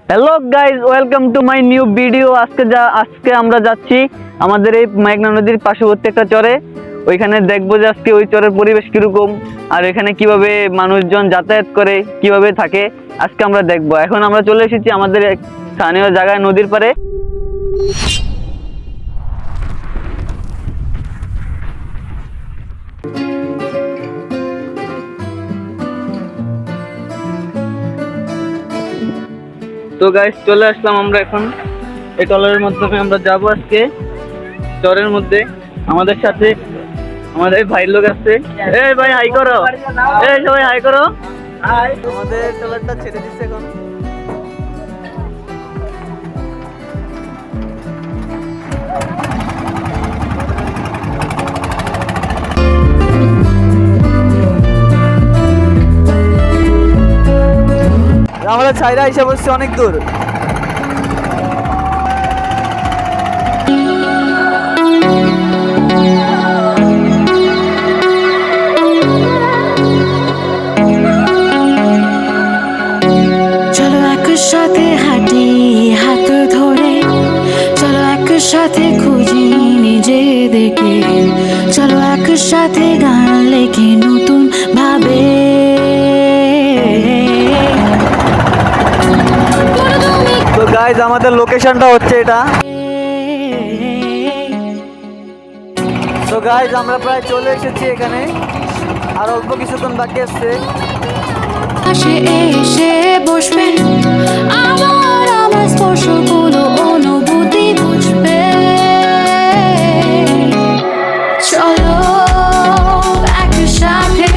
Hello guys, welcome to my new video. আজকে আমরা যাচ্ছি আমাদের এই মেঘনা নদীর পার্শ্ববর্তী একটা চরে। ওইখানে দেখবো যে আজকে ওই চরের পরিবেশ কিরকম, আর এখানে কিভাবে মানুষজন যাতায়াত করে, কিভাবে থাকে, আজকে আমরা দেখবো। এখন আমরা চলে এসেছি আমাদের এক স্থানীয় জায়গায়, নদীর পাড়ে। তো গাইস, চলে আসলাম আমরা এখন এই ট্রলারের মাধ্যমে। আমরা যাবো আজকে চরের মধ্যে। আমাদের সাথে আমাদের ভাই লোক আছে। এই ভাই হাই করো, এই সবাই হাই করো। আমাদের ট্রলারটা ছেড়ে দিচ্ছে এখন। আমাদের ছাইরা হিসাব হচ্ছে অনেক দূর। চলো একসাথে হাঁটি হাত ধরে, চলো একসাথে খুঁজি নিজেদেরকে, চলো একসাথে গান লেখে নতুন ভাবে। তো গাইজ, আমাদের লোকেশনটা হচ্ছে এটা। তো গাইজ, আমরা প্রায় চলে এসেছি এখানে, আর অল্প কিছুক্ষণ বাকি আছে। পাশে এসে বসবেন, আমার স্পর্শগুলো অনুভূতি বুঝবে। চলো একসাথে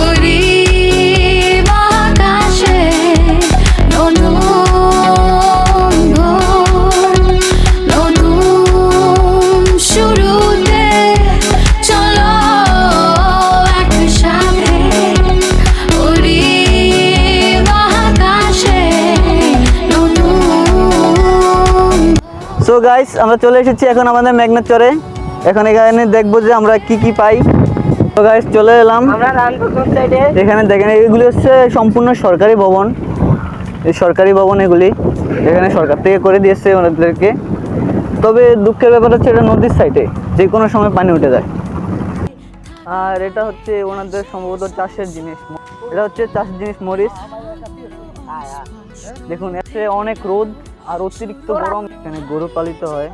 উড়ি মহাকাশে, নতুন ভোর, নতুন শুরুতে। চলো একসাথে উড়ি মহাকাশে, নতুন। সো গাইস, আমরা চলে এসেছি এখন আমাদের মেঘনা চরে। এখন এখানে দেখবো যে আমরা কি কি পাই। তো গাইস, চলে এলাম। এখানে দেখেন, এগুলি হচ্ছে সম্পূর্ণ সরকারি ভবন। এই সরকারি ভবন এগুলি এখানে সরকার থেকে করে দিয়েছে ওনাদেরকে। তবে দুঃখের ব্যাপার হচ্ছে এটা নদীর সাইডে, যে কোনো সময় পানি উঠে যায়। আর এটা হচ্ছে ওনাদের সম্ভবত চাষের জিনিস। এটা হচ্ছে চাষের জিনিস, মরিচ। দেখুন, এতে অনেক রোদ আর অতিরিক্ত গরম। এখানে গরু পালিত হয়,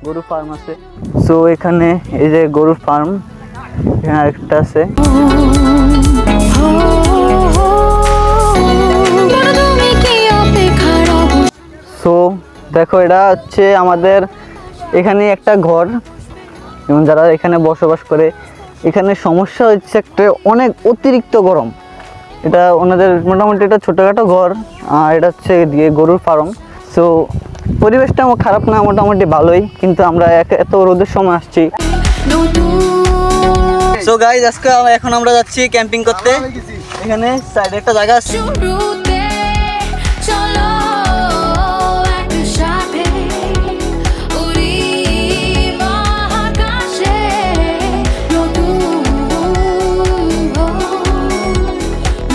গরু ফার্ম আছে। সো এখানে এই যে গরুর ফার্ম, এখানে আরেকটা আছে। সো দেখো, এটা হচ্ছে আমাদের এখানে একটা ঘর, এবং যারা এখানে বসবাস করে, এখানে সমস্যা হচ্ছে একটা অনেক অতিরিক্ত গরম। এটা ওনাদের মোটামুটি এটা ছোটোখাটো ঘর, আর এটা হচ্ছে দিয়ে গরুর ফার্ম। সো পরিবেশটা আমার খারাপ না, মোটামুটি ভালোই, কিন্তু আমরা এত রোদের সময় আসছি। সো গাইজ, আজকে এখন আমরা যাচ্ছি ক্যাম্পিং করতে। এখানে সাইডে একটা জায়গা আছে। চলো একসাথে উড়ি মহাকাশে, নতুন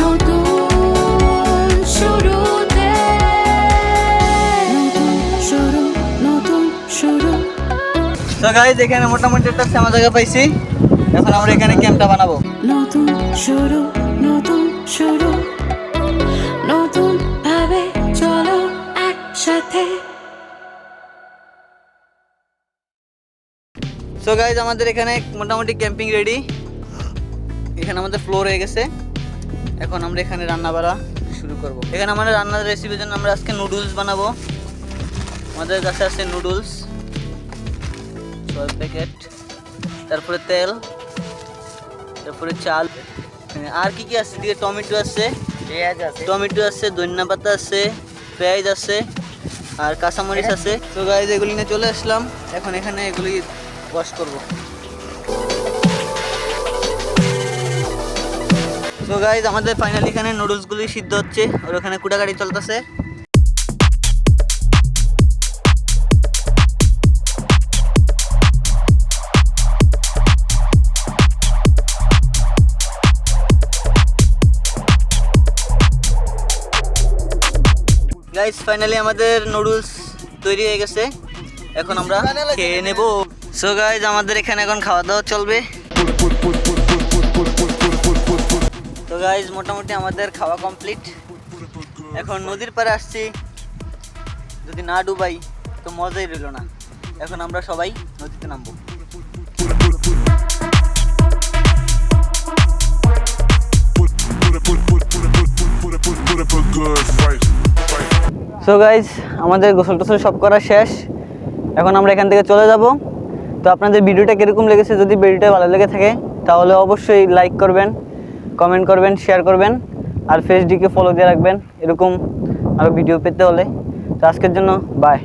নতুন শুরুতে, নতুন শুরু। তো গাইজ, এখানে মোটামুটি একটা শ্যামা জায়গা পাইছি। এখন আমরা এখানে ক্যাম্পটা বানাবো। নতুন শুরু, নতুন শুরু, নতুন ভাবে। চলো একসাথে। সো গাইজ, আমাদের এখানে মোটামুটি ক্যাম্পিং রেডি। এখানে আমাদের ফ্লোর হয়ে গেছে। এখন আমরা এখানে রান্না বাড়া শুরু করব। এখানে আমাদের রান্নার রেসিপির জন্য আমরা আজকে নুডলস বানাবো। আমাদের কাছে আছে নুডলস 6 প্যাকেট, তারপরে তেল, তারপরে চাল, আর কি কি আছে, দিয়ে টমেটো আছে, পেঁয়াজ আছে, ধনিয়া পাতা আছে, পেঁয়াজ আছে, আর কাঁচামরিচ আছে। তো গাইজ, এগুলি নিয়ে চলে আসলাম। এখন এখানে এগুলি ওয়াশ করব। তো গাইজ, আমাদের ফাইনালি এখানে নুডলসগুলি সিদ্ধ হচ্ছে, আর ওখানে কুটাকাটি চলতেছে। গাইস ফাইনালি আমাদের নুডলস তৈরি হয়ে গেছে, এখন আমরা খেয়ে নেব। সো গাইস আমাদের এখানে এখন খাওয়া দাওয়া চলবে। তো গাইস মোটামুটি আমাদের খাওয়া কমপ্লিট, এখন নদীর পাড়ে আসছি, যদি না ডুবাই তো মজাই রইল না। এখন আমরা সবাই নদীতে নামবো। সো গাইস আমাদের গোসল টোসল সব করা শেষ, এখন আমরা এখান থেকে চলে যাব। তো আপনাদের ভিডিওটা কীরকম লেগেছে, যদি ভিডিওটা ভালো লেগে থাকে তাহলে অবশ্যই লাইক করবেন, কমেন্ট করবেন, শেয়ার করবেন, আর ফেসবুকে ফলো দিয়ে রাখবেন এরকম আরও ভিডিও পেতে হলে। তো আজকের জন্য বাই।